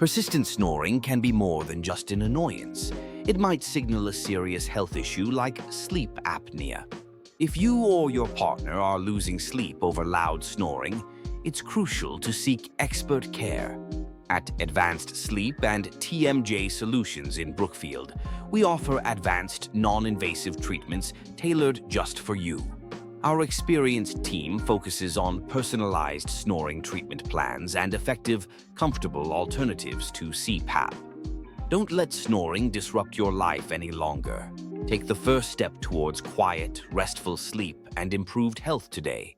Persistent snoring can be more than just an annoyance. It might signal a serious health issue like sleep apnea. If you or your partner are losing sleep over loud snoring, it's crucial to seek expert care. At Advanced Sleep and TMJ Solutions in Brookfield, we offer advanced, non-invasive treatments tailored just for you. Our experienced team focuses on personalized snoring treatment plans and effective, comfortable alternatives to CPAP. Don't let snoring disrupt your life any longer. Take the first step towards quiet, restful sleep and improved health today.